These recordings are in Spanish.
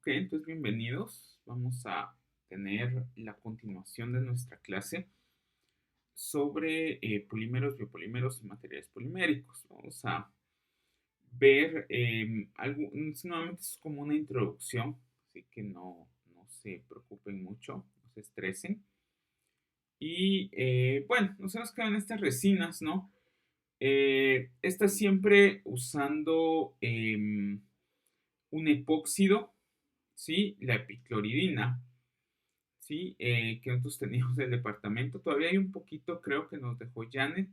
Ok, entonces bienvenidos. Vamos a tener la continuación de nuestra clase sobre polímeros, biopolímeros y materiales poliméricos. Vamos a ver algo, nuevamente es como una introducción, así que no se preocupen mucho, no se estresen. Y bueno, no se nos quedan estas resinas, ¿no? Estas siempre usando un epóxido, ¿sí? La epicloridina, ¿sí? Que nosotros teníamos del departamento. Todavía hay un poquito, creo que nos dejó Janet.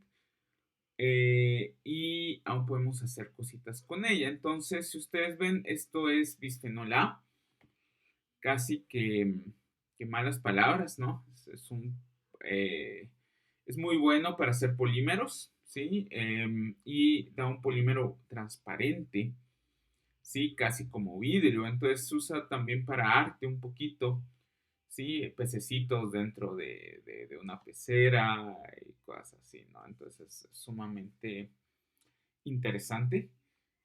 Y aún podemos hacer cositas con ella. Entonces, si ustedes ven, esto es bisfenol A. Casi que malas palabras, ¿no? Eh, es muy bueno para hacer polímeros, ¿sí? Y da un polímero transparente, ¿sí? Casi como vidrio. Entonces se usa también para arte un poquito, ¿sí? Pececitos dentro de una pecera y cosas así, ¿no? Entonces es sumamente interesante,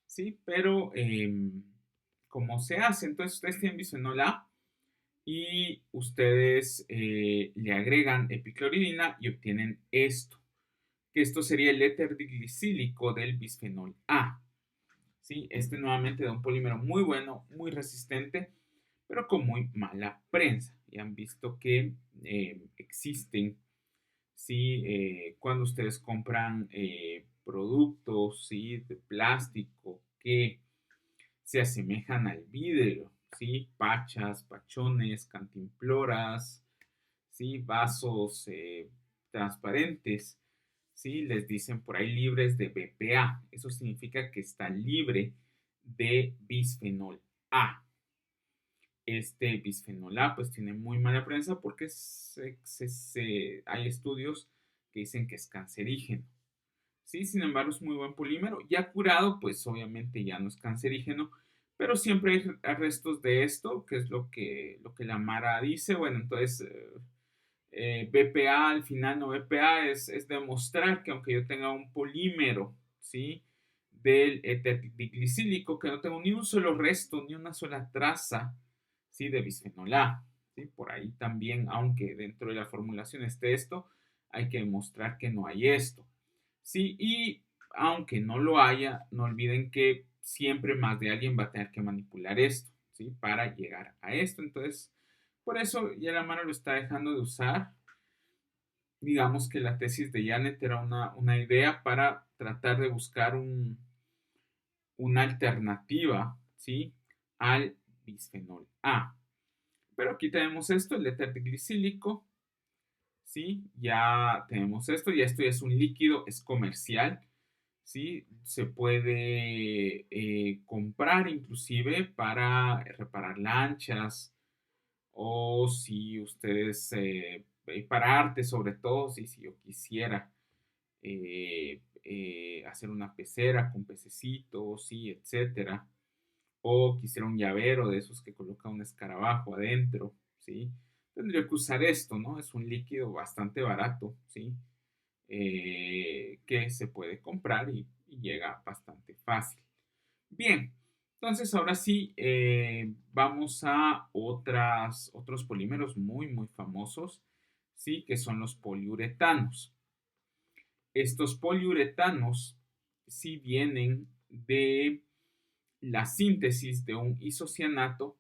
¿sí? Pero, ¿cómo se hace? Entonces ustedes tienen bisfenol A y ustedes le agregan epicloridina y obtienen esto, que esto sería el éter diglicílico del bisfenol A. ¿Sí? Este nuevamente da un polímero muy bueno, muy resistente, pero con muy mala prensa. Y han visto que existen, ¿sí? Cuando ustedes compran productos, ¿sí? De plástico que se asemejan al vidrio, ¿sí? Pachas, pachones, cantimploras, ¿sí? Vasos transparentes, ¿sí? Les dicen por ahí libres de BPA. Eso significa que está libre de bisfenol A. Este bisfenol A pues tiene muy mala prensa porque hay estudios que dicen que es cancerígeno. ¿Sí? Sin embargo, es muy buen polímero. Ya curado, pues obviamente ya no es cancerígeno, pero siempre hay restos de esto, que es lo que la Mara dice. Bueno, entonces BPA al final, no BPA, es demostrar que aunque yo tenga un polímero, ¿sí? Del eterdiglicílico, que no tengo ni un solo resto, ni una sola traza, ¿sí? De bisfenol A, ¿sí? Por ahí también, aunque dentro de la formulación esté esto, hay que demostrar que no hay esto, ¿sí? Y aunque no lo haya, no olviden que siempre más de alguien va a tener que manipular esto, ¿sí? Para llegar a esto. Entonces, por eso ya la mano lo está dejando de usar. Digamos que la tesis de Janet era una idea para tratar de buscar una alternativa, ¿sí? Al bisfenol A. Pero aquí tenemos esto, el eterglicílico, ¿sí? Ya tenemos esto, ya esto ya es un líquido, es comercial, ¿sí? Se puede comprar inclusive para reparar lanchas o si ustedes, para arte sobre todo, si yo quisiera hacer una pecera con pececitos, sí, etcétera. O quisiera un llavero de esos que coloca un escarabajo adentro, ¿sí? Tendría que usar esto, ¿no? Es un líquido bastante barato, ¿sí? Que se puede comprar y llega bastante fácil. Bien, entonces ahora sí vamos a otros polímeros muy famosos, ¿sí? Que son los poliuretanos. Estos poliuretanos sí vienen de la síntesis de un isocianato,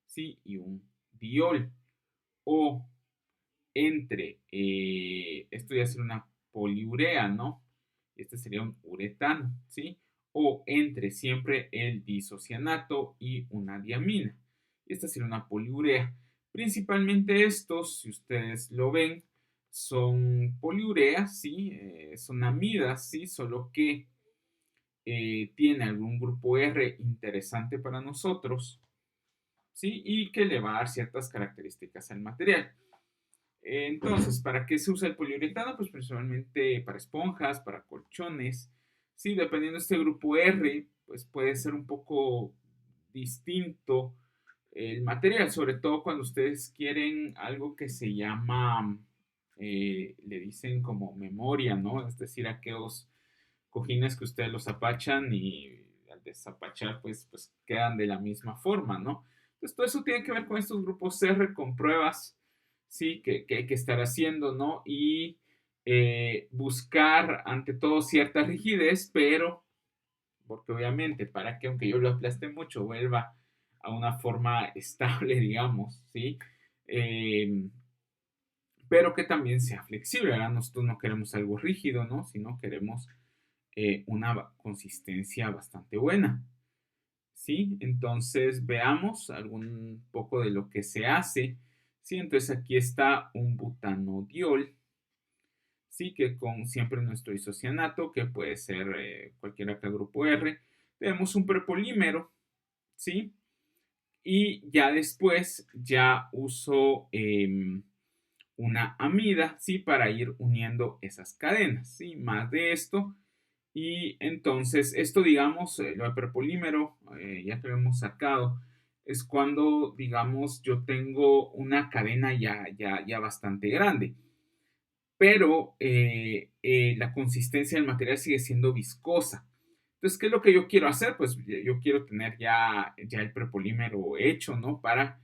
¿sí? Y un diol. O entre, esto ya sería una poliurea, ¿no? Este sería un uretano, ¿sí? O entre siempre el disocianato y una diamina. Esta sería una poliurea. Principalmente estos, si ustedes lo ven, son poliureas, ¿sí? Son amidas, ¿sí? Solo que tiene algún grupo R interesante para nosotros, ¿sí? Y que le va a dar ciertas características al material. Entonces, ¿para qué se usa el poliuretano? Pues principalmente para esponjas, para colchones, ¿sí? Dependiendo de este grupo R, pues puede ser un poco distinto el material, sobre todo cuando ustedes quieren algo que se llama, le dicen como memoria, ¿no? Es decir, aquellos cojines que ustedes los apachan y al desapachar pues quedan de la misma forma, ¿no? Entonces, todo eso tiene que ver con estos grupos R, con pruebas, ¿sí? Que hay que estar haciendo, ¿no? Y buscar ante todo cierta rigidez, pero porque obviamente para que aunque yo lo aplaste mucho vuelva a una forma estable, digamos, ¿sí? Eh, pero que también sea flexible, ¿verdad? Nosotros no queremos algo rígido, ¿no? Sino queremos una consistencia bastante buena, ¿sí? Entonces veamos algún poco de lo que se hace, ¿sí? Entonces aquí está un butanodiol, ¿sí? Que con siempre nuestro isocianato, que puede ser cualquier acá grupo R, tenemos un prepolímero, ¿sí? Y ya después ya uso una amida, ¿sí? Para ir uniendo esas cadenas, ¿sí? Más de esto. Y entonces, esto, digamos, lo de prepolímero, ya que lo hemos sacado, es cuando, digamos, yo tengo una cadena ya bastante grande, pero la consistencia del material sigue siendo viscosa. Entonces, ¿qué es lo que yo quiero hacer? Pues yo quiero tener ya el prepolímero hecho, ¿no? Para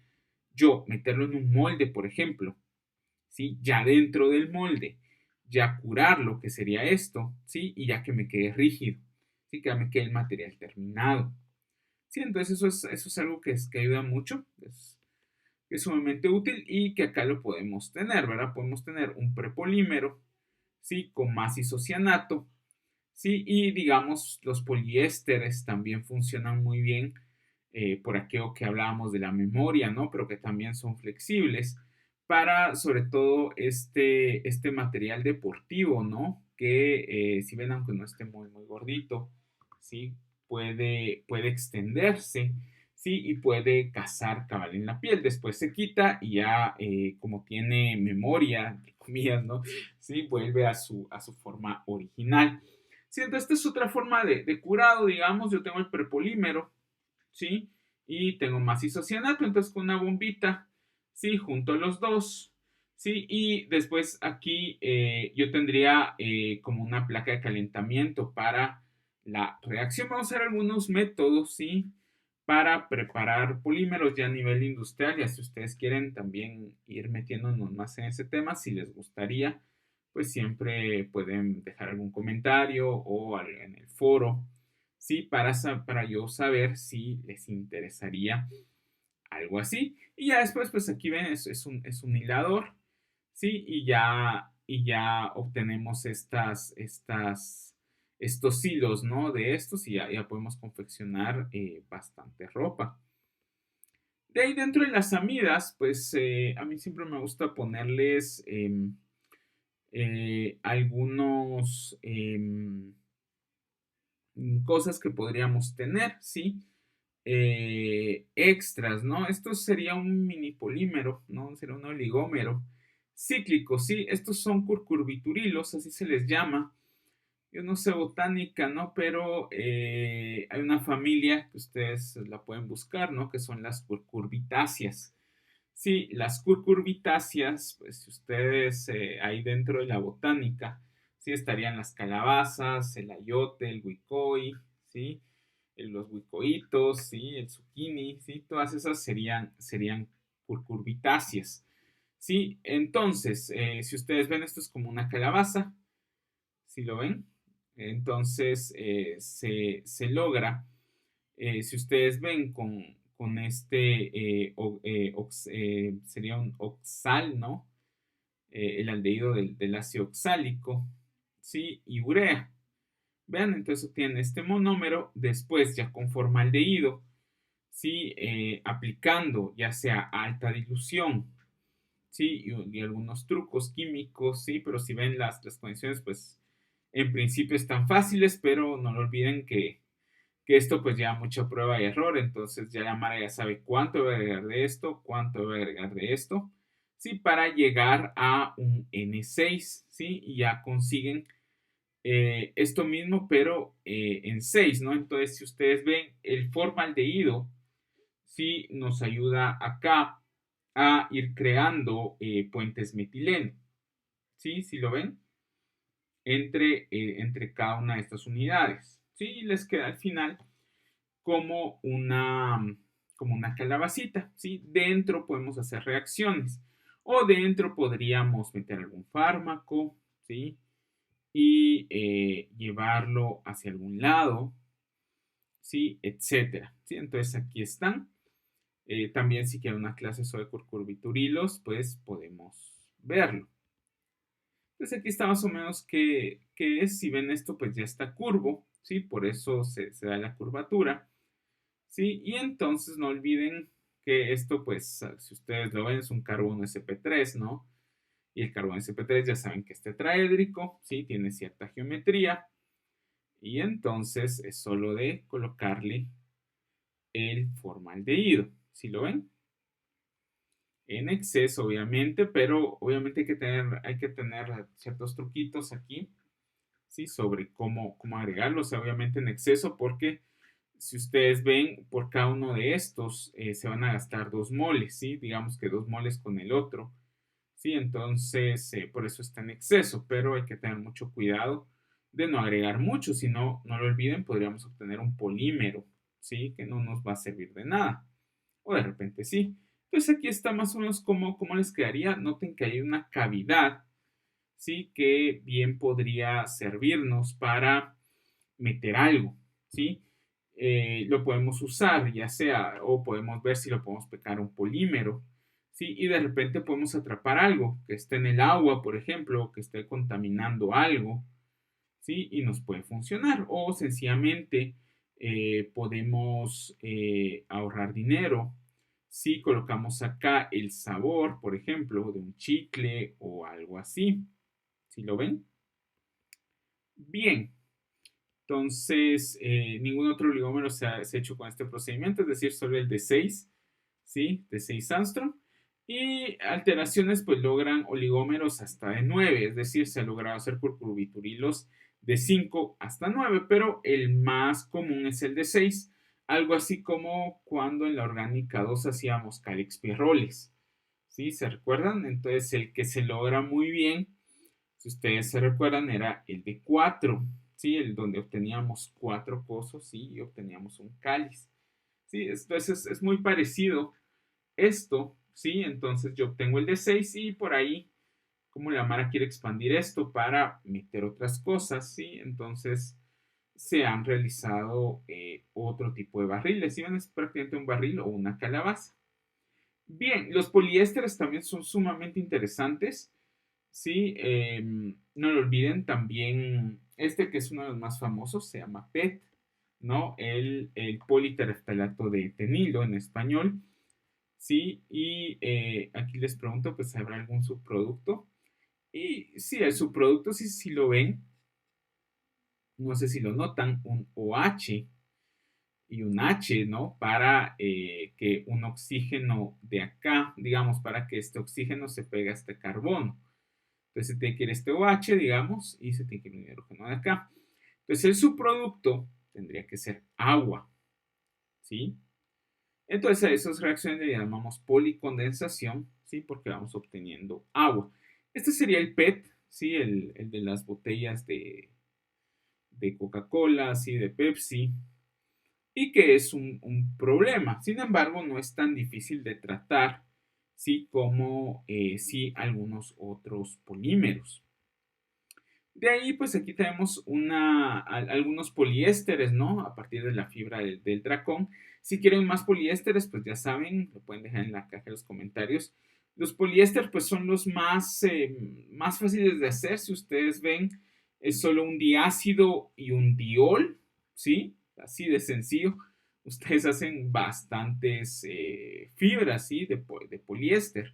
yo meterlo en un molde, por ejemplo, ¿sí? Ya dentro del molde, ya curar lo que sería esto, ¿sí? Y ya que me quede rígido, ¿sí? Que ya me quede el material terminado. Sí, entonces eso es algo que ayuda mucho, es sumamente útil y que acá lo podemos tener, ¿verdad? Podemos tener un prepolímero, ¿sí? Con más isocianato, ¿sí? Y digamos, los poliésteres también funcionan muy bien por aquello que hablábamos de la memoria, ¿no? Pero que también son flexibles para, sobre todo, este material deportivo, ¿no? Que si ven, aunque no esté muy gordito, ¿sí? Puede extenderse, ¿sí? Y puede cazar cabal en la piel. Después se quita y ya, como tiene memoria, entre comillas, ¿no? Sí, vuelve a su forma original. Sí, entonces esta es otra forma de curado, digamos. Yo tengo el prepolímero, ¿sí? Y tengo más isocianato, entonces con una bombita, ¿sí? Junto a los dos, ¿sí? Y después aquí yo tendría como una placa de calentamiento para la reacción. Vamos a hacer algunos métodos, ¿sí? Para preparar polímeros ya a nivel industrial, ya si ustedes quieren también ir metiéndonos más en ese tema, si les gustaría, pues siempre pueden dejar algún comentario o en el foro, ¿sí? Para yo saber si les interesaría algo así. Y ya después, pues aquí ven, es un hilador, ¿sí? Y ya obtenemos estos hilos, ¿no? De estos y ya podemos confeccionar bastante ropa. De ahí dentro de las amidas, pues a mí siempre me gusta ponerles algunos cosas que podríamos tener, ¿sí? Extras, ¿no? Esto sería un mini polímero, ¿no? Sería un oligómero cíclico, ¿sí? Estos son curcurviturilos, así se les llama. Yo no sé botánica, ¿no? Pero hay una familia que ustedes la pueden buscar, ¿no? Que son las curcurbitáceas. Sí, las curcurbitáceas, pues si ustedes ahí dentro de la botánica, sí estarían las calabazas, el ayote, el huicoy, ¿sí? Los huicoitos, ¿sí? El zucchini, ¿sí? Todas esas serían curcurbitáceas, ¿sí? Entonces, si ustedes ven, esto es como una calabaza, ¿sí lo ven? Entonces, se logra si ustedes ven con sería un oxal, ¿no? El aldehído del ácido oxálico, ¿sí? Y urea. Vean, entonces tienen este monómero, después ya con formaldehído, ¿sí? Aplicando ya sea alta dilución, ¿sí? Y algunos trucos químicos, ¿sí? Pero si ven las condiciones, pues en principio están fáciles, pero no lo olviden que esto pues lleva mucha prueba y error, entonces ya la Mara ya sabe cuánto va a agregar de esto, cuánto va a agregar de esto, ¿sí? Para llegar a un N6, ¿sí? Y ya consiguen esto mismo, pero en 6, ¿no? Entonces, si ustedes ven, el formaldehído, ¿sí? Nos ayuda acá a ir creando puentes metileno, ¿sí? ¿Sí lo ven? Entre cada una de estas unidades, ¿sí? Y les queda al final como como una calabacita, ¿sí? Dentro podemos hacer reacciones o dentro podríamos meter algún fármaco, ¿sí? Y llevarlo hacia algún lado, ¿sí? Etcétera, ¿sí? Entonces aquí están. También si quieren una clase sobre curcurviturilos, pues podemos verlo. Entonces aquí está más o menos que es, si ven esto, pues ya está curvo, ¿sí? Por eso se da la curvatura, ¿sí? Y entonces no olviden que esto, pues, si ustedes lo ven, es un carbono sp3, ¿no? Y el carbono sp3 ya saben que es tetraédrico, ¿sí? Tiene cierta geometría. Y entonces es solo de colocarle el formaldehído, ¿sí lo ven? En exceso, obviamente, pero obviamente hay que tener ciertos truquitos aquí, ¿sí? Sobre cómo agregarlo, o sea, obviamente en exceso, porque si ustedes ven, por cada uno de estos se van a gastar 2 moles, ¿sí? Digamos que 2 moles con el otro, ¿sí? Entonces, por eso está en exceso, pero hay que tener mucho cuidado de no agregar mucho, si no, no lo olviden, podríamos obtener un polímero, ¿sí? Que no nos va a servir de nada, o de repente sí. Entonces aquí está más o menos cómo les quedaría. Noten que hay una cavidad, ¿sí? Que bien podría servirnos para meter algo, ¿sí? Lo podemos usar, ya sea, o podemos ver si lo podemos pegar un polímero, ¿sí? Y de repente podemos atrapar algo que esté en el agua, por ejemplo, que esté contaminando algo, ¿sí? Y nos puede funcionar. O sencillamente podemos ahorrar dinero si colocamos acá el sabor, por ejemplo, de un chicle o algo así. ¿Sí lo ven? Bien. Entonces, ningún otro oligómero se ha hecho con este procedimiento, es decir, solo el de 6, ¿sí? De 6 Armstrong. Y alteraciones pues logran oligómeros hasta de 9, es decir, se ha logrado hacer curcurviturilos de 5 hasta 9, pero el más común es el de 6, algo así como cuando en la orgánica 2 hacíamos calixpirroles, ¿sí? ¿Se recuerdan? Entonces el que se logra muy bien, si ustedes se recuerdan, era el de 4, ¿sí? El donde obteníamos 4 pozos, ¿sí? Y obteníamos un cáliz, ¿sí? Entonces es muy parecido esto, ¿sí? Entonces yo obtengo el de 6 y por ahí, como la Mara quiere expandir esto para meter otras cosas, ¿sí? Entonces se han realizado otro tipo de barriles, ¿sí? Es prácticamente un barril o una calabaza. Bien, los poliésteres también son sumamente interesantes, ¿sí? No lo olviden también, este que es uno de los más famosos se llama PET, ¿no? El politereftalato de etenilo en español, ¿sí? Y aquí les pregunto, pues, ¿habrá algún subproducto? Y sí, el subproducto, sí, si lo ven, no sé si lo notan, un OH y un H, ¿no? Para que un oxígeno de acá, digamos, para que este oxígeno se pegue a este carbono. Entonces se tiene que ir este OH, digamos, y se tiene que ir un hidrógeno de acá. Entonces el subproducto tendría que ser agua, ¿sí? Entonces a esas reacciones le llamamos policondensación, ¿sí? Porque vamos obteniendo agua. Este sería el PET, ¿sí? El de las botellas de Coca-Cola, ¿sí? De Pepsi, y que es un problema. Sin embargo, no es tan difícil de tratar, ¿sí? Como sí algunos otros polímeros. De ahí, pues aquí tenemos algunos poliésteres, ¿no? A partir de la fibra del dracón. Si quieren más poliésteres, pues ya saben, lo pueden dejar en la caja de los comentarios. Los poliésteres, pues son los más fáciles de hacer. Si ustedes ven, es solo un diácido y un diol, ¿sí? Así de sencillo. Ustedes hacen bastantes fibras, ¿sí? De poliéster.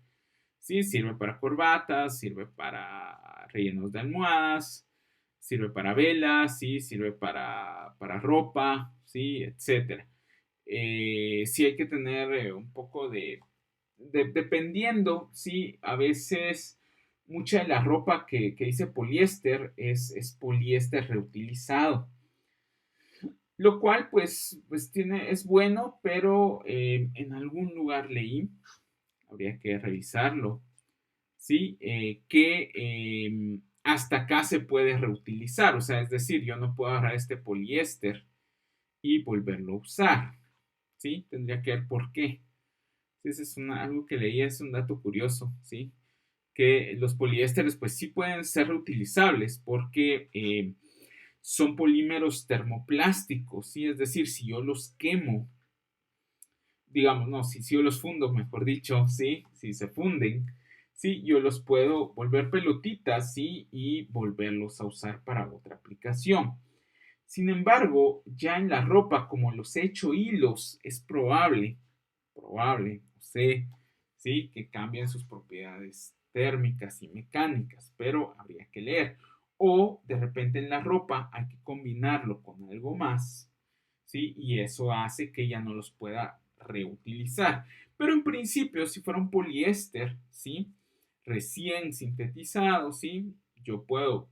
¿Sí? Sirve para corbatas, sirve para rellenos de almohadas, sirve para velas, ¿sí? Sirve para ropa, ¿sí? Etcétera. Sí hay que tener un poco dependiendo, ¿sí? A veces mucha de la ropa que dice poliéster es poliéster reutilizado, lo cual pues es bueno, pero en algún lugar leí, habría que revisarlo, ¿sí? Que hasta acá se puede reutilizar, o sea, es decir, yo no puedo agarrar este poliéster y volverlo a usar, ¿sí? Tendría que ver por qué. Ese es algo que leía, es un dato curioso, ¿sí? Que los poliésteres pues sí pueden ser reutilizables porque son polímeros termoplásticos, ¿sí? Es decir, si yo los quemo, digamos, no, si yo los fundo, mejor dicho, ¿sí? Si se funden, ¿sí? Yo los puedo volver pelotitas, ¿sí? Y volverlos a usar para otra aplicación. Sin embargo, ya en la ropa, como los he hecho hilos, es probable, no sé, ¿sí? Que cambien sus propiedades térmicas y mecánicas, pero habría que leer. O de repente en la ropa hay que combinarlo con algo más, ¿sí? Y eso hace que ya no los pueda reutilizar. Pero en principio, si fuera un poliéster, ¿sí? Recién sintetizado, ¿sí? Yo puedo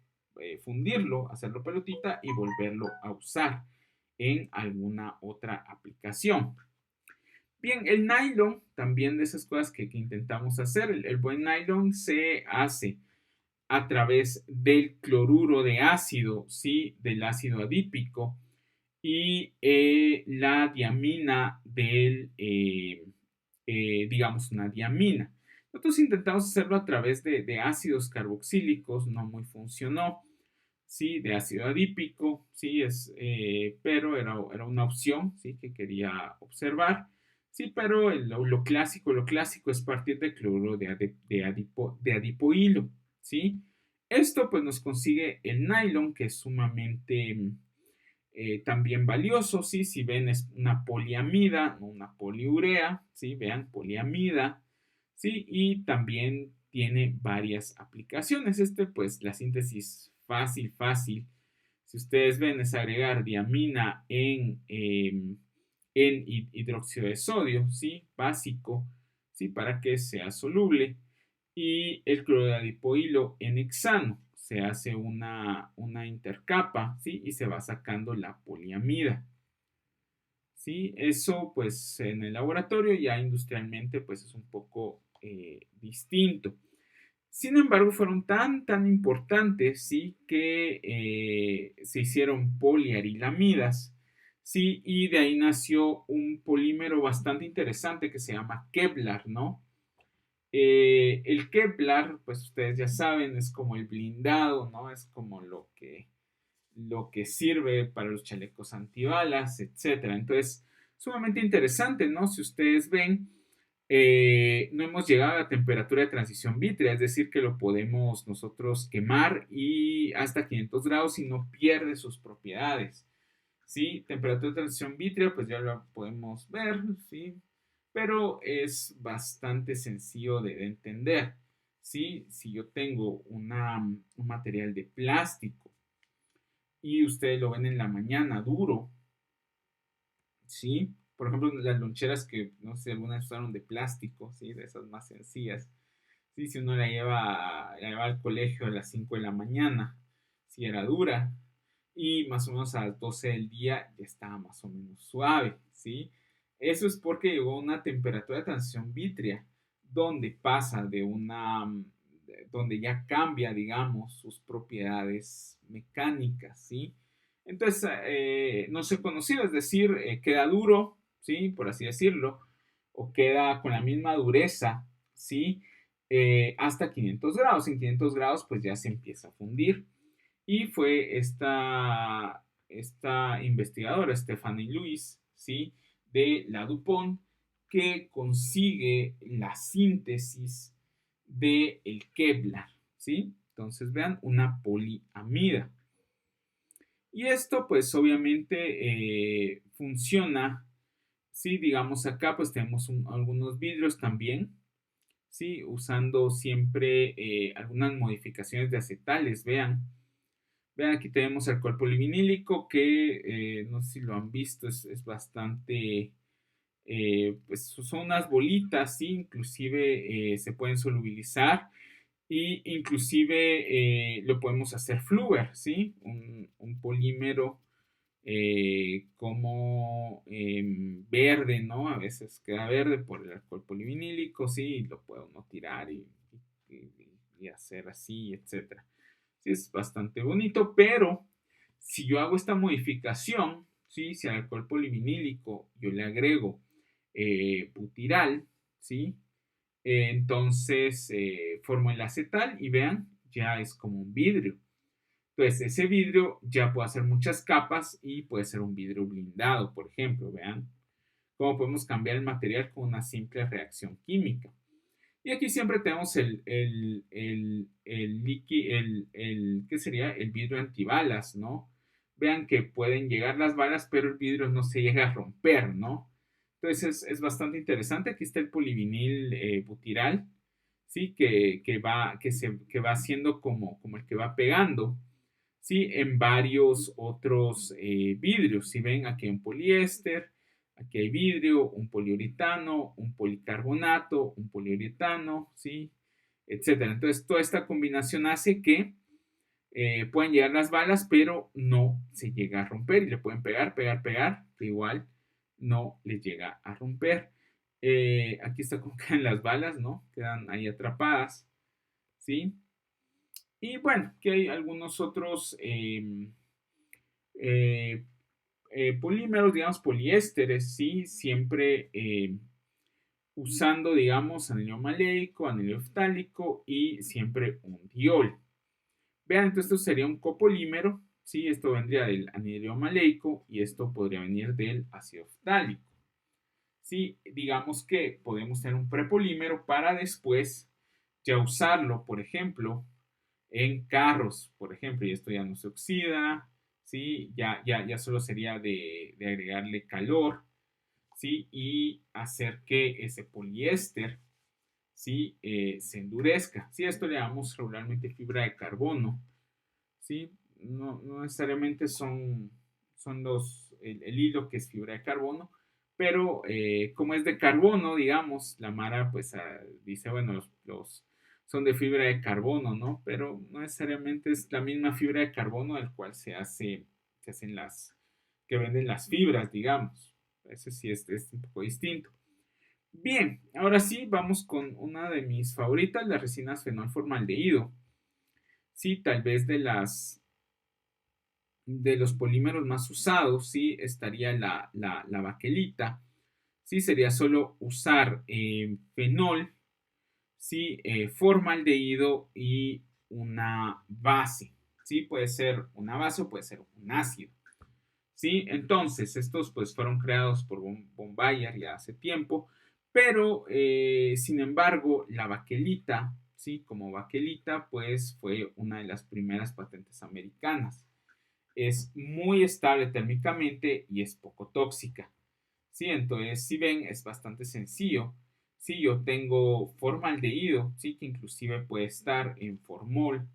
fundirlo, hacerlo pelotita y volverlo a usar en alguna otra aplicación. Bien, el nylon, también de esas cosas que intentamos hacer, el buen nylon se hace a través del cloruro de ácido, ¿sí? Del ácido adípico y la diamina digamos, una diamina. Nosotros intentamos hacerlo a través de ácidos carboxílicos, no muy funcionó, ¿sí? De ácido adípico, ¿sí? Pero era una opción, ¿sí? Que quería observar, ¿sí? Pero lo clásico es partir de cloruro de adipohilo, ¿sí? Esto pues nos consigue el nylon, que es sumamente también valioso, ¿sí? Si ven es una poliamida, no una poliurea, ¿sí? Vean, poliamida, ¿sí? Y también tiene varias aplicaciones. Pues la síntesis fácil. Si ustedes ven es agregar diamina en hidróxido de sodio, ¿sí? Básico, ¿sí? Para que sea soluble. Y el cloruro de adipohilo en hexano. Se hace una intercapa, ¿sí? Y se va sacando la poliamida. ¿Sí? Eso, pues, en el laboratorio ya industrialmente, pues, es un poco distinto. Sin embargo, fueron tan importantes, ¿sí? Que se hicieron poliarilamidas, ¿sí? Y de ahí nació un polímero bastante interesante que se llama Kevlar, ¿no? El Kevlar, pues ustedes ya saben, es como el blindado, ¿no? Es como lo que sirve para los chalecos antibalas, etcétera. Entonces, sumamente interesante, ¿no? Si ustedes ven, no hemos llegado a la temperatura de transición vítrea, es decir, que lo podemos nosotros quemar y hasta 500 grados y no pierde sus propiedades. ¿Sí? Temperatura de transición vítrea, pues ya lo podemos ver, ¿sí? Pero es bastante sencillo de entender, ¿sí? Si yo tengo un material de plástico y ustedes lo ven en la mañana duro, ¿sí? Por ejemplo, las loncheras que no sé, algunas usaron de plástico, ¿sí? De esas más sencillas. Sí, si uno la lleva al colegio a las 5 de la mañana, si era dura, y más o menos a las 12 del día ya estaba más o menos suave, ¿sí? Eso es porque llegó a una temperatura de transición vítrea, donde pasa donde ya cambia, digamos, sus propiedades mecánicas, ¿sí? Entonces, no se conocido, es decir, queda duro, ¿sí? Por así decirlo, o queda con la misma dureza, ¿sí? Hasta 500 grados. En 500 grados, pues ya se empieza a fundir. Y fue esta investigadora, Stephanie Lewis, ¿sí? De la DuPont, que consigue la síntesis del Kevlar, ¿sí? Entonces, vean, una poliamida. Y esto, pues, obviamente funciona, ¿sí? Digamos, acá, pues, tenemos algunos vidrios también, ¿sí? Usando siempre algunas modificaciones de acetales, vean. Vean, aquí tenemos alcohol polivinílico que no sé si lo han visto, es bastante, pues son unas bolitas, ¿sí? Inclusive se pueden solubilizar y inclusive lo podemos hacer flúor, ¿sí? Un polímero como verde, ¿no? A veces queda verde por el alcohol polivinílico, sí, y lo puede uno tirar y- y hacer así, etcétera. Sí, es bastante bonito, pero si yo hago esta modificación, ¿sí? Si al alcohol polivinílico yo le agrego butiral, ¿sí? Entonces formo el acetal y vean, ya es como un vidrio. Entonces ese vidrio ya puede hacer muchas capas y puede ser un vidrio blindado, por ejemplo, vean cómo podemos cambiar el material con una simple reacción química. Y aquí siempre tenemos ¿qué sería? El vidrio antibalas, ¿no? Vean que pueden llegar las balas, pero el vidrio no se llega a romper, ¿no? Entonces es bastante interesante. Aquí está el polivinil butiral, ¿sí? Que va haciendo como el que va pegando, ¿sí? En varios otros vidrios. Si ven, aquí hay un poliéster, aquí hay vidrio, un poliuretano, un policarbonato, un poliuretano, ¿sí? Etcétera. Entonces, toda esta combinación hace que pueden llegar las balas, pero no se llega a romper y le pueden pegar, pegar, pegar, que igual no les llega a romper. Aquí está como quedan las balas, ¿no? Quedan ahí atrapadas, ¿sí? Y bueno, que hay algunos otros eh, polímeros, digamos, poliésteres, ¿sí? Siempre usando, digamos, anillo maleico, anillo ftálico y siempre un diol. Vean, entonces esto sería un copolímero, ¿sí? Esto vendría del anillo maleico y esto podría venir del ácido ftálico. Sí, digamos que podemos tener un prepolímero para después ya usarlo, por ejemplo, en carros, por ejemplo, y esto ya no se oxida, ¿sí? Ya solo sería de agregarle calor, ¿sí? Y hacer que ese poliéster, ¿sí? Se endurezca. ¿Sí? Esto le llamamos regularmente fibra de carbono, ¿sí? No necesariamente son el hilo que es fibra de carbono, pero como es de carbono, digamos, la Mara pues dice, bueno, los son de fibra de carbono, ¿no? Pero no necesariamente es la misma fibra de carbono del cual se hacen que venden las fibras, digamos. Ese sí es un poco distinto. Bien, ahora sí, vamos con una de mis favoritas, las resinas fenolformaldehído. Sí, tal vez de los polímeros más usados, ¿sí? Estaría la baquelita, ¿sí? Sería solo usar fenol, ¿sí? Formaldehído y una base, ¿sí? Puede ser una base o puede ser un ácido, ¿sí? Entonces, estos pues fueron creados por von Bayer ya hace tiempo, pero sin embargo, la baquelita, ¿sí? Como baquelita, pues fue una de las primeras patentes americanas. Es muy estable térmicamente y es poco tóxica. ¿Sí? Entonces, si ven, es bastante sencillo. Si yo tengo formaldehído, ¿sí? Que inclusive puede estar en formol,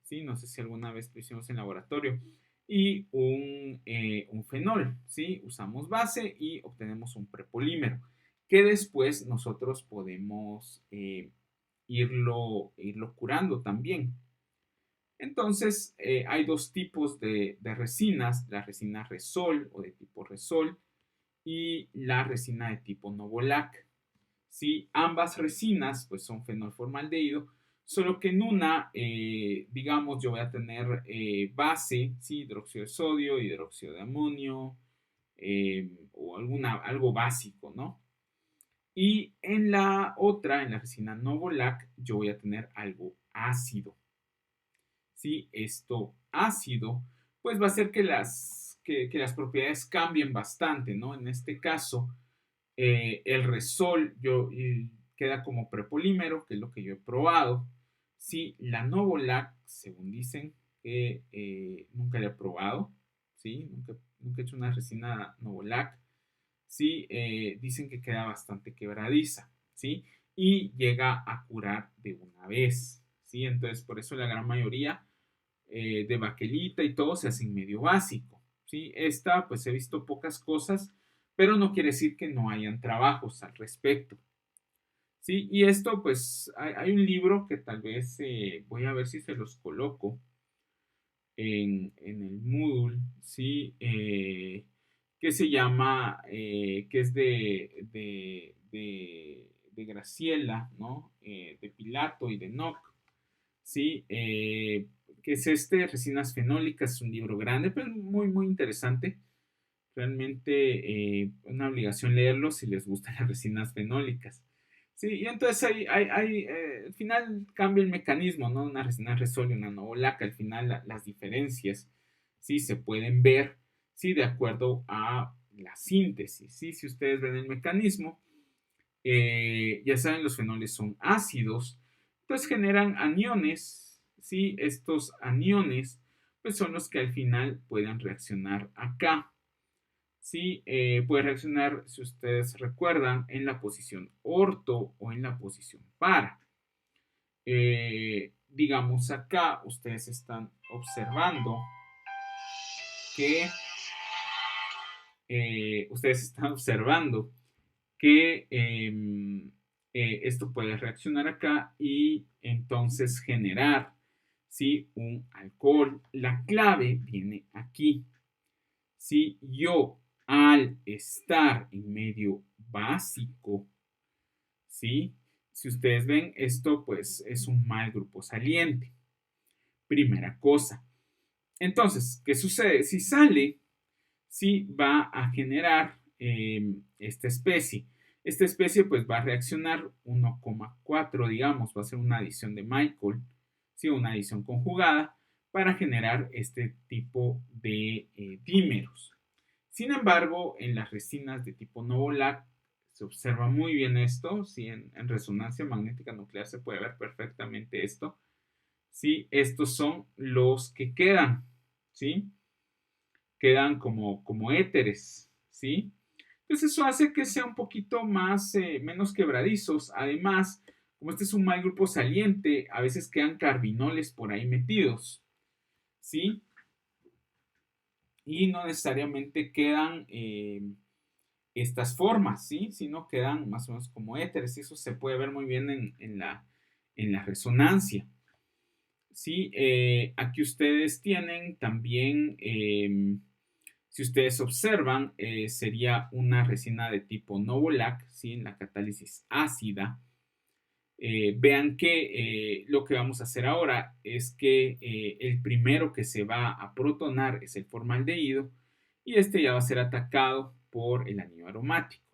¿sí? No sé si alguna vez lo hicimos en laboratorio. Y un fenol, ¿sí? Usamos base y obtenemos un prepolímero que después nosotros podemos irlo curando también. Entonces, hay dos tipos de resinas, la resina Resol o de tipo Resol y la resina de tipo Novolac. ¿Sí? Ambas resinas pues son fenolformaldehído, solo que en una, digamos, yo voy a tener base, ¿sí? Hidróxido de sodio, hidróxido de amonio o algo básico, ¿no? Y en la otra, en la resina Novolac, yo voy a tener algo ácido. ¿Sí? Esto ácido, pues va a hacer que las propiedades cambien bastante, ¿no? En este caso, el resol queda como prepolímero, que es lo que yo he probado. Sí, la Novolac, según dicen, que nunca la he probado, ¿sí? Nunca he hecho una resina Novolac. Sí, dicen que queda bastante quebradiza, ¿sí? Y llega a curar de una vez, ¿sí? Entonces, por eso la gran mayoría de baquelita y todo se hacen medio básico, ¿sí? Esta, pues he visto pocas cosas, pero no quiere decir que no hayan trabajos al respecto, ¿sí? Y esto, pues, hay un libro que tal vez voy a ver si se los coloco en el Moodle, ¿sí? Que se llama, que es de Graciela, ¿no? De Pilato y de Nock, ¿sí? Que es Resinas Fenólicas, es un libro grande, pero muy, muy interesante. realmente una obligación leerlo si les gustan las resinas fenólicas. Sí, y entonces al final cambia el mecanismo, ¿no? Una resina resol y una novolac, al final las diferencias, sí, se pueden ver, sí, de acuerdo a la síntesis, sí, si ustedes ven el mecanismo, ya saben, los fenoles son ácidos, entonces generan aniones, ¿sí? Estos aniones, pues son los que al final pueden reaccionar acá, ¿sí? Puede reaccionar, si ustedes recuerdan, en la posición orto o en la posición para. Digamos acá, ustedes están observando que esto puede reaccionar acá y entonces generar, ¿sí? Un alcohol. La clave viene aquí. Si yo al estar en medio básico, ¿sí? Si ustedes ven, esto pues es un mal grupo saliente. Primera cosa. Entonces, ¿qué sucede? Si sale, sí va a generar esta especie. Esta especie pues va a reaccionar 1,4, digamos, va a ser una adición de Michael, ¿sí? Una adición conjugada para generar este tipo de dímeros. Sin embargo, en las resinas de tipo Novolac se observa muy bien esto, ¿sí? En resonancia magnética nuclear se puede ver perfectamente esto, ¿sí? Estos son los que quedan, ¿sí? Quedan como éteres, ¿sí? Entonces eso hace que sea un poquito más, menos quebradizos. Además, como este es un mal grupo saliente, a veces quedan carbinoles por ahí metidos, ¿sí? Y no necesariamente quedan estas formas, ¿sí? Sino quedan más o menos como éteres. Y eso se puede ver muy bien en la resonancia. ¿Sí? Aquí ustedes tienen también, si ustedes observan, sería una resina de tipo Novolac, ¿sí? En la catálisis ácida. Vean que lo que vamos a hacer ahora es que el primero que se va a protonar es el formaldehído y este ya va a ser atacado por el anillo aromático.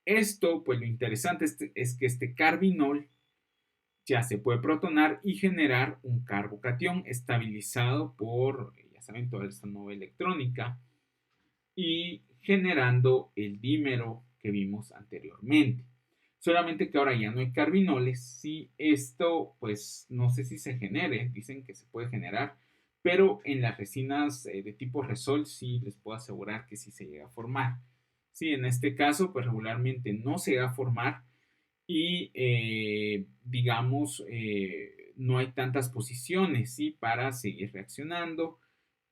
Esto, pues lo interesante es que este carbinol ya se puede protonar y generar un carbocatión estabilizado por, ya saben, toda esta nueva electrónica y generando el dímero que vimos anteriormente. Solamente que ahora ya no hay carbinoles. Si esto, pues no sé si se genere, dicen que se puede generar, pero en las resinas de tipo Resol sí les puedo asegurar que sí se llega a formar. Sí, en este caso, pues regularmente no se llega a formar y digamos, no hay tantas posiciones, ¿sí? Para seguir reaccionando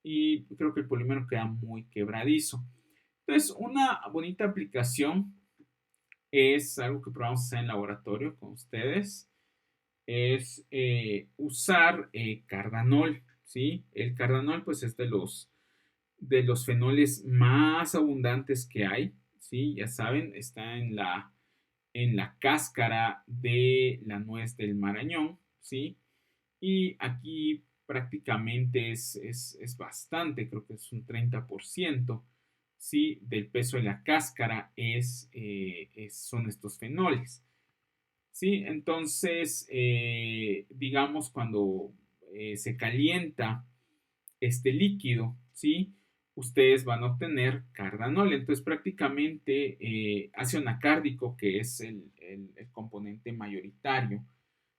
y creo que el polímero queda muy quebradizo. Entonces, una bonita aplicación es algo que probamos hacer en laboratorio con ustedes, es usar cardanol, ¿sí? El cardanol pues es de los fenoles más abundantes que hay, ¿sí? Ya saben, está en la cáscara de la nuez del marañón, ¿sí? Y aquí prácticamente es bastante, creo que es un 30%, ¿sí? Del peso de la cáscara son estos fenoles, ¿sí? Entonces, digamos, cuando se calienta este líquido, ¿sí? Ustedes van a obtener cardanol. Entonces, prácticamente ácido anacárdico, que es el componente mayoritario,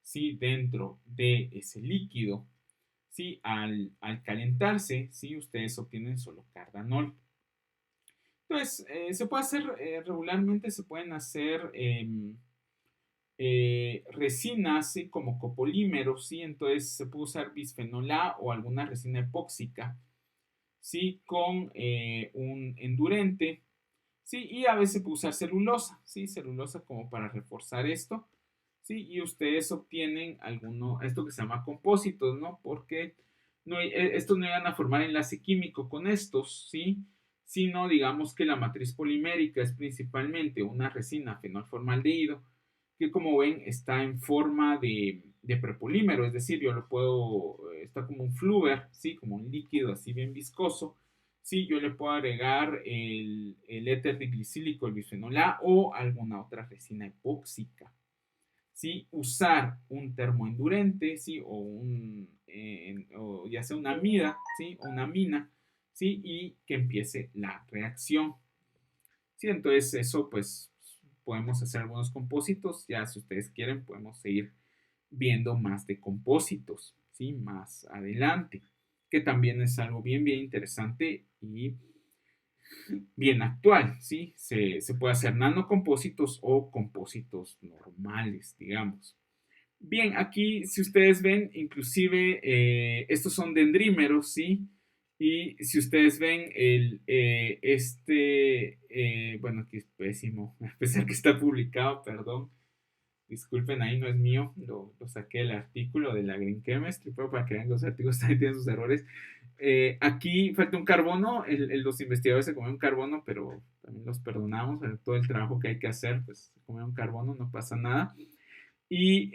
¿sí? Dentro de ese líquido, ¿sí? Al calentarse, ¿sí? Ustedes obtienen solo cardanol. Entonces, se puede hacer regularmente, se pueden hacer resinas, ¿sí? Como copolímeros, ¿sí? Entonces, se puede usar bisfenol A o alguna resina epóxica, ¿sí? Con un endurente, ¿sí? Y a veces puede usar celulosa, ¿sí? Celulosa como para reforzar esto, ¿sí? Y ustedes obtienen esto que se llama compósitos, ¿no? Porque estos no llegan a formar enlace químico con estos, ¿sí? Sino digamos que la matriz polimérica es principalmente una resina fenolformaldehído, que como ven está en forma de prepolímero, es decir, yo lo puedo, está como un flúor, ¿sí? Como un líquido así bien viscoso, sí, yo le puedo agregar el éter diglicílico, el bisfenol A o alguna otra resina epóxica. ¿Sí? Usar un termoendurente, ¿sí? O ya sea una amida, ¿sí? O una amina, ¿sí? Y que empiece la reacción. ¿Sí? Entonces eso pues podemos hacer algunos compósitos, ya si ustedes quieren podemos seguir viendo más de compósitos, ¿sí? Más adelante, que también es algo bien interesante y bien actual, ¿sí? Se puede hacer nanocompósitos o compósitos normales, digamos. Bien, aquí si ustedes ven, inclusive estos son dendrímeros, ¿sí? Y si ustedes ven bueno, aquí es pésimo, a pesar que está publicado, perdón, disculpen, ahí no es mío, lo saqué del artículo de la Green Chemistry, pero para que vean los artículos también tienen sus errores. Aquí falta un carbono, los investigadores se comieron un carbono, pero también los perdonamos, todo el trabajo que hay que hacer, pues se comieron un carbono, no pasa nada. Y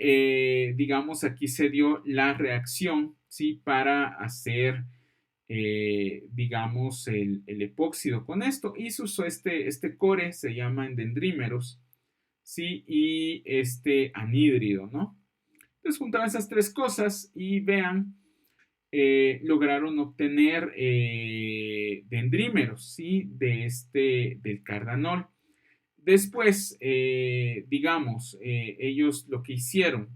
digamos, aquí se dio la reacción, ¿sí? Para hacer, digamos, el epóxido con esto. Y se usó este core, se llama endendrímeros, ¿sí? Y este anhídrido, ¿no? Entonces juntaban esas tres cosas y vean, lograron obtener dendrímeros, ¿sí? Del cardanol. Después, digamos, ellos lo que hicieron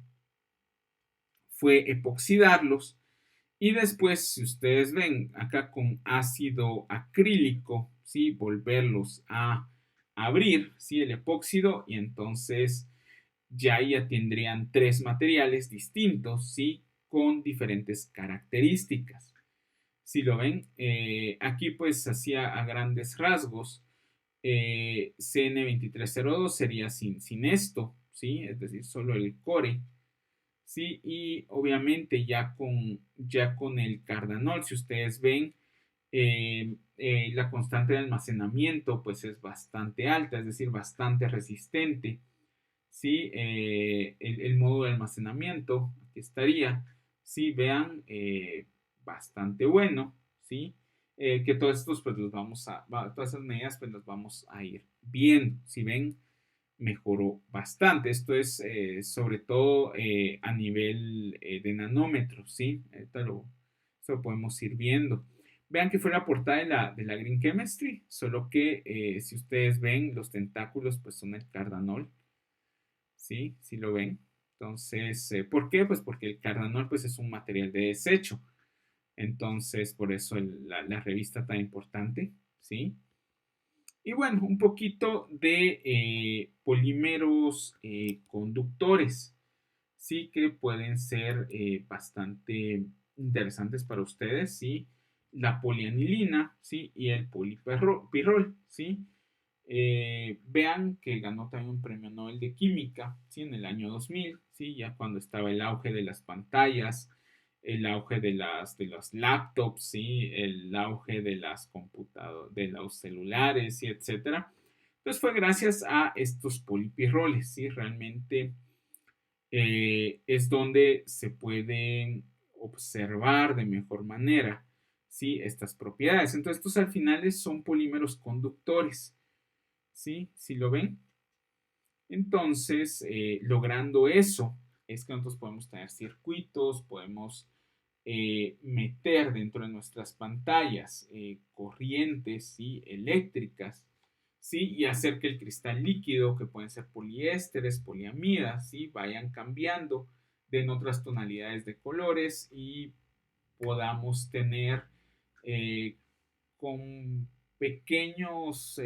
fue epoxidarlos y después, si ustedes ven acá con ácido acrílico, ¿sí? Volverlos a abrir, ¿sí? El epóxido y entonces ya tendrían tres materiales distintos, ¿sí? Con diferentes características. Si lo ven, aquí pues hacía a grandes rasgos, CN2302 sería sin esto, ¿sí? Es decir, solo el core, ¿sí? Y obviamente ya con el cardanol, si ustedes ven, la constante de almacenamiento pues es bastante alta, es decir, bastante resistente, ¿sí? El modo de almacenamiento, aquí estaría, ¿sí? Vean, bastante bueno, ¿sí? Que todos estos pues todas esas medidas pues los vamos a ir viendo, si ven, mejoró bastante. Esto es sobre todo a nivel de nanómetros, ¿sí? Eso lo podemos ir viendo. Vean que fue la portada de la Green Chemistry, solo que si ustedes ven, los tentáculos pues son el cardanol, ¿sí? ¿Sí lo ven? Entonces, ¿por qué? Pues porque el cardanol pues es un material de desecho. Entonces, por eso la revista tan importante, ¿sí? Y bueno, un poquito de polímeros conductores, sí que pueden ser bastante interesantes para ustedes, sí. La polianilina, sí, y el polipirrol, sí. Vean que ganó también un premio Nobel de Química, ¿sí? En el año 2000, ¿sí? Ya cuando estaba el auge de las pantallas, el auge de los laptops, ¿sí? El auge de las computadoras, de los celulares, ¿sí? Etcétera. Entonces fue gracias a estos polipirroles, ¿sí? Realmente es donde se pueden observar de mejor manera, ¿sí? Estas propiedades. Entonces estos al final son polímeros conductores, ¿sí? ¿Sí lo ven? Entonces, logrando eso, es que nosotros podemos tener circuitos, podemos meter dentro de nuestras pantallas corrientes, ¿sí? Eléctricas, ¿sí? Y hacer que el cristal líquido, que pueden ser poliésteres, poliamidas, ¿sí? Vayan cambiando en otras tonalidades de colores y podamos tener con pequeños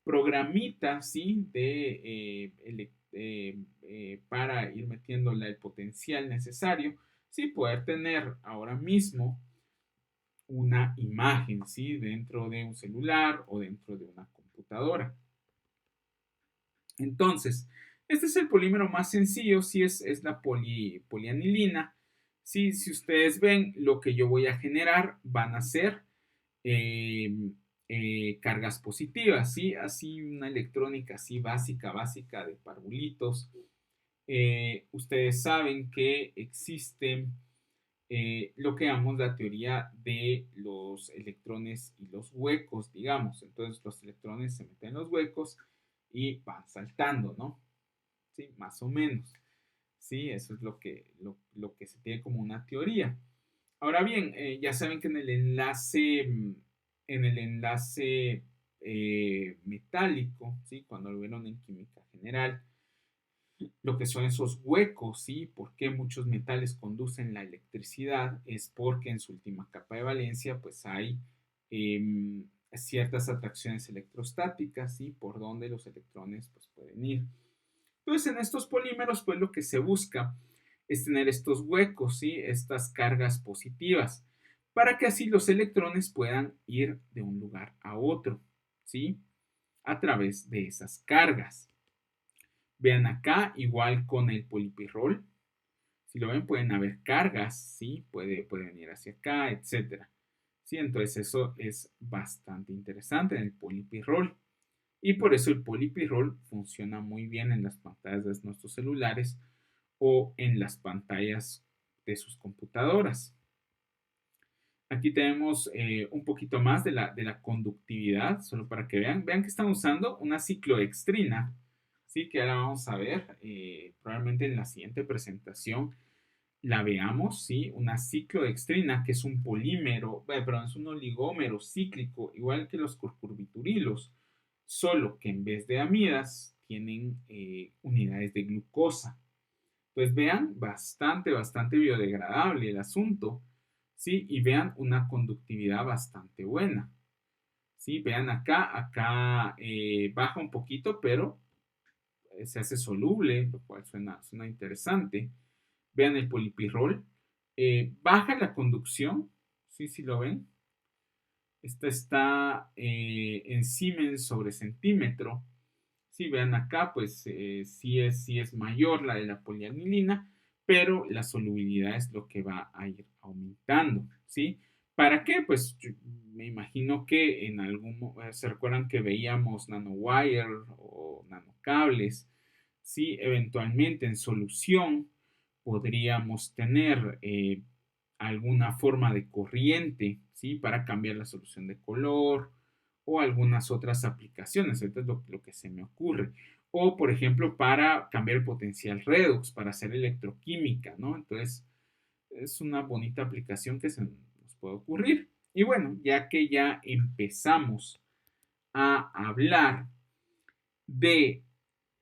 programitas, ¿sí? Para ir metiéndole el potencial necesario, ¿sí? Poder tener ahora mismo una imagen, ¿sí? Dentro de un celular o dentro de una computadora. Entonces, este es el polímero más sencillo, sí es la polianilina. Sí, si ustedes ven, lo que yo voy a generar van a ser eh, cargas positivas, ¿sí? Así una electrónica así básica de parvulitos. Ustedes saben que existen lo que llamamos la teoría de los electrones y los huecos, digamos. Entonces los electrones se meten en los huecos y van saltando, ¿no? Sí, más o menos. Sí, eso es lo que se tiene como una teoría. Ahora bien, ya saben que en el enlace metálico, ¿sí? Cuando lo vieron en química general, lo que son esos huecos, ¿sí? ¿Por qué muchos metales conducen la electricidad? Es porque en su última capa de valencia, pues hay ciertas atracciones electrostáticas, ¿sí? Por donde los electrones, pues, pueden ir. Entonces, en estos polímeros, pues, lo que se busca es tener estos huecos, ¿sí? Estas cargas positivas, para que así los electrones puedan ir de un lugar a otro, ¿sí? A través de esas cargas. Vean acá, igual con el polipirrol. Si lo ven, pueden haber cargas, ¿sí? Puede venir hacia acá, etcétera. ¿Sí? Entonces eso es bastante interesante en el polipirrol. Y por eso el polipirrol funciona muy bien en las pantallas de nuestros celulares o en las pantallas de sus computadoras. Aquí tenemos un poquito más de la conductividad, solo para que vean. Vean que están usando una cicloextrina, ¿sí? Que ahora vamos a ver, probablemente en la siguiente presentación la veamos, ¿sí? Una cicloextrina, que es un polímero, perdón, es un oligómero cíclico, igual que los curcurviturilos, solo que en vez de amidas tienen unidades de glucosa. Pues vean, bastante biodegradable el asunto, ¿sí? Y vean una conductividad bastante buena, ¿sí? Vean acá baja un poquito, pero se hace soluble, lo cual suena interesante. Vean el polipirrol, baja la conducción, ¿sí? Si lo ven, esta está en Siemens sobre centímetro. Si vean acá, pues sí es mayor la de la polianilina, pero la solubilidad es lo que va a ir aumentando, ¿sí? ¿Para qué? Pues me imagino que en se recuerdan que veíamos nanowire o nanocables, ¿sí? Eventualmente en solución podríamos tener alguna forma de corriente, ¿sí? Para cambiar la solución de color o algunas otras aplicaciones. Esto es lo que se me ocurre. O, por ejemplo, para cambiar el potencial redox, para hacer electroquímica, ¿no? Entonces, es una bonita aplicación que se nos puede ocurrir. Y bueno, ya que ya empezamos a hablar de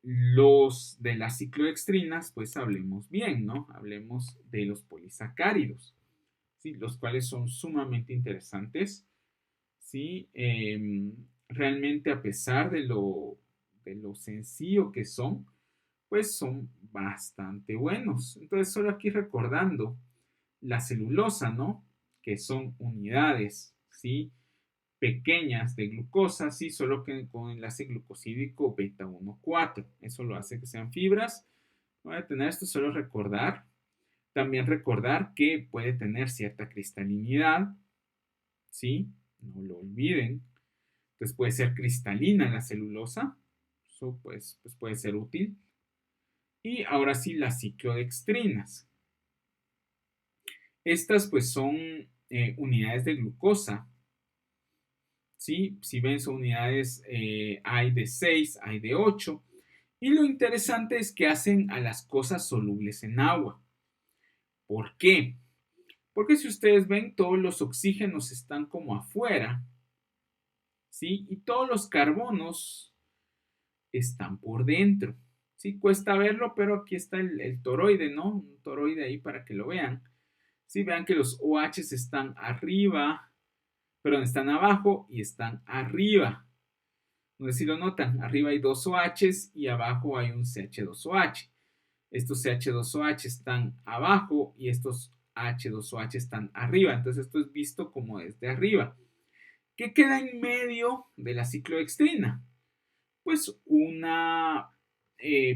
de las cicloextrinas, pues hablemos bien, ¿no? Hablemos de los polisacáridos, ¿sí? Los cuales son sumamente interesantes, ¿sí? Realmente a pesar de lo sencillo que son, pues son bastante buenos. Entonces, solo aquí recordando la celulosa, ¿no? Que son unidades, ¿sí? Pequeñas de glucosa, sí, solo que con enlace glucosídico beta 1,4. Eso lo hace que sean fibras. Voy a tener esto, solo recordar. También recordar que puede tener cierta cristalinidad, ¿sí? No lo olviden. Entonces puede ser cristalina la celulosa. Eso pues puede ser útil. Y ahora sí, las ciclodextrinas. Estas pues son unidades de glucosa. ¿Sí? Si ven, son unidades, hay de 6, hay de 8. Y lo interesante es que hacen a las cosas solubles en agua. ¿Por qué? Porque si ustedes ven, todos los oxígenos están como afuera, ¿sí? Y todos los carbonos están por dentro. Sí, cuesta verlo, pero aquí está el toroide, ¿no? Un toroide ahí para que lo vean. Sí, vean que los OHs están arriba, perdón, están abajo y están arriba. No sé si lo notan, arriba hay dos OHs y abajo hay un CH2OH. Estos CH2OH están abajo y estos H2OH están arriba. Entonces esto es visto como desde arriba. ¿Qué queda en medio de la cicloextrina? Pues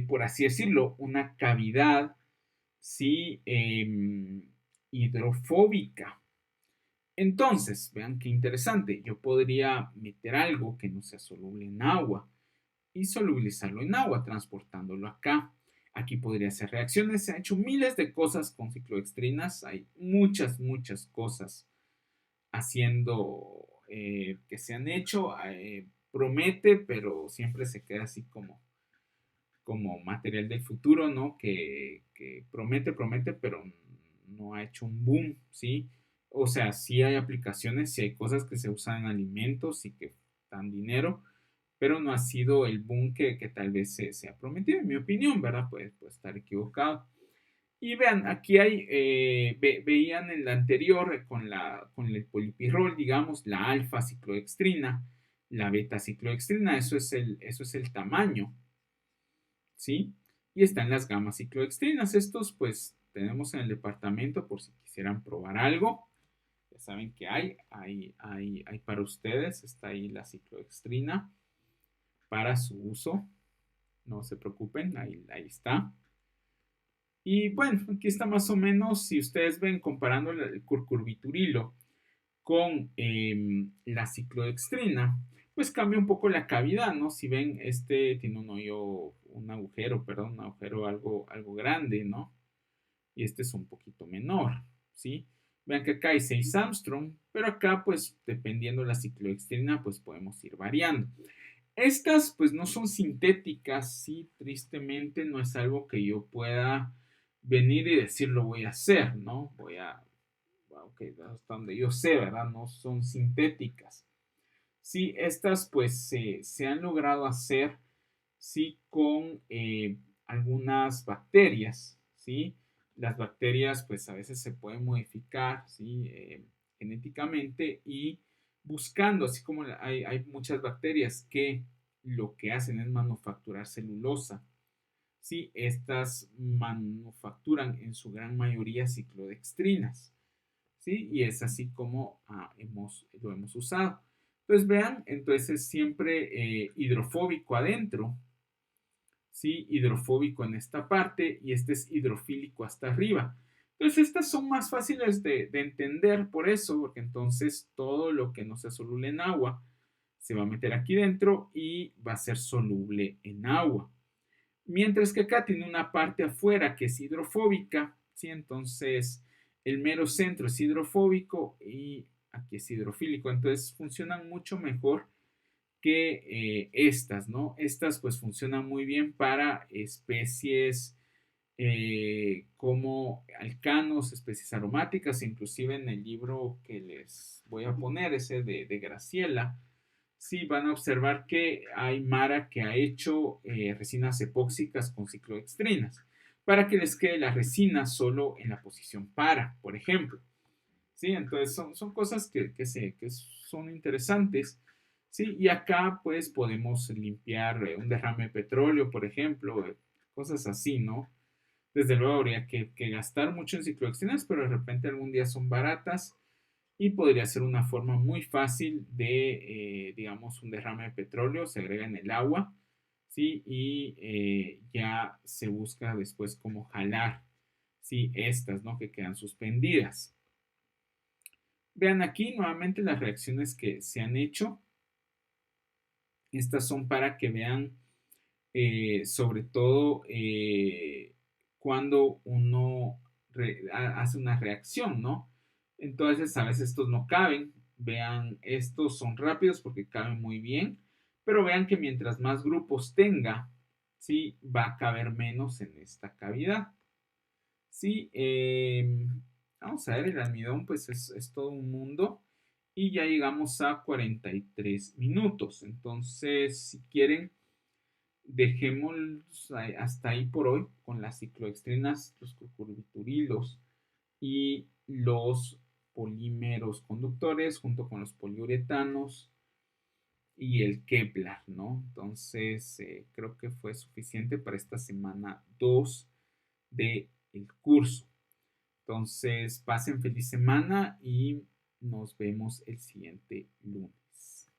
por así decirlo, una cavidad, ¿sí? Hidrofóbica. Entonces, vean qué interesante, yo podría meter algo que no sea soluble en agua y solubilizarlo en agua, transportándolo acá. Aquí podría hacer reacciones. Se han hecho miles de cosas con cicloextrinas. Hay muchas, muchas cosas haciendo que se han hecho. Promete, pero siempre se queda así como material del futuro, ¿no? Que promete, promete, pero no ha hecho un boom, ¿sí? O sea, sí hay aplicaciones, sí hay cosas que se usan en alimentos y que dan dinero, pero no ha sido el boom que tal vez se ha prometido, en mi opinión, ¿verdad? Puede estar equivocado. Y vean, aquí hay, veían en la anterior con el polipirrol, digamos, la alfa cicloextrina, la beta cicloextrina, eso es el tamaño, ¿sí? Y están las gamas cicloextrinas. Estos, pues, tenemos en el departamento por si quisieran probar algo. Ya saben que hay para ustedes. Está ahí la cicloextrina para su uso. No se preocupen, ahí está. Y bueno, aquí está más o menos, si ustedes ven, comparando el curcubiturilo con la cicloextrina, pues cambia un poco la cavidad, ¿no? Si ven, este tiene un hoyo, un agujero, perdón, un agujero algo grande, ¿no? Y este es un poquito menor, ¿sí? Vean que acá hay 6 Armstrong, pero acá, pues, dependiendo de la cicloextrina, pues podemos ir variando. Estas, pues, no son sintéticas, sí, tristemente no es algo que yo pueda venir y decir lo voy a hacer, ¿no? Ok, hasta donde yo sé, ¿verdad? No son sintéticas. Sí, estas pues se han logrado hacer, sí, con algunas bacterias, ¿sí? Las bacterias pues a veces se pueden modificar, ¿sí? Genéticamente y buscando, así como hay muchas bacterias que lo que hacen es manufacturar celulosa, ¿sí? Estas manufacturan en su gran mayoría ciclodextrinas, ¿sí? Y es así como lo hemos usado. Entonces vean, entonces es siempre hidrofóbico adentro, ¿sí? Hidrofóbico en esta parte y este es hidrofílico hasta arriba. Entonces estas son más fáciles de entender por eso, porque entonces todo lo que no sea soluble en agua se va a meter aquí dentro y va a ser soluble en agua. Mientras que acá tiene una parte afuera que es hidrofóbica, ¿sí? Entonces el mero centro es hidrofóbico y aquí es hidrofílico. Entonces funcionan mucho mejor que estas, ¿no? Estas pues funcionan muy bien para especies como alcanos, especies aromáticas, inclusive en el libro que les voy a poner, ese de Graciela, sí van a observar que hay Mara que ha hecho resinas epóxicas con cicloextrinas para que les quede la resina solo en la posición para, por ejemplo. ¿Sí? Entonces son cosas que son interesantes. ¿Sí? Y acá pues podemos limpiar un derrame de petróleo, por ejemplo, cosas así, ¿no? Desde luego habría que gastar mucho en cicloextrinas, pero de repente algún día son baratas y podría ser una forma muy fácil de, digamos, un derrame de petróleo, se agrega en el agua, ¿sí? Y ya se busca después cómo jalar, ¿sí? Estas, ¿no? Que quedan suspendidas. Vean aquí nuevamente las reacciones que se han hecho. Estas son para que vean sobre todo cuando uno hace una reacción, ¿no? Entonces a veces estos no caben. Vean, estos son rápidos porque caben muy bien, pero vean que mientras más grupos tenga, ¿sí? Va a caber menos en esta cavidad. Sí, vamos a ver, el almidón pues es todo un mundo y ya llegamos a 43 minutos. Entonces, si quieren, dejemos hasta ahí por hoy con las cicloextrinas, los curcubiturilos y los polímeros conductores junto con los poliuretanos y el Kevlar, ¿no? Entonces, creo que fue suficiente para esta semana 2 del curso. Entonces, pasen feliz semana y nos vemos el siguiente lunes.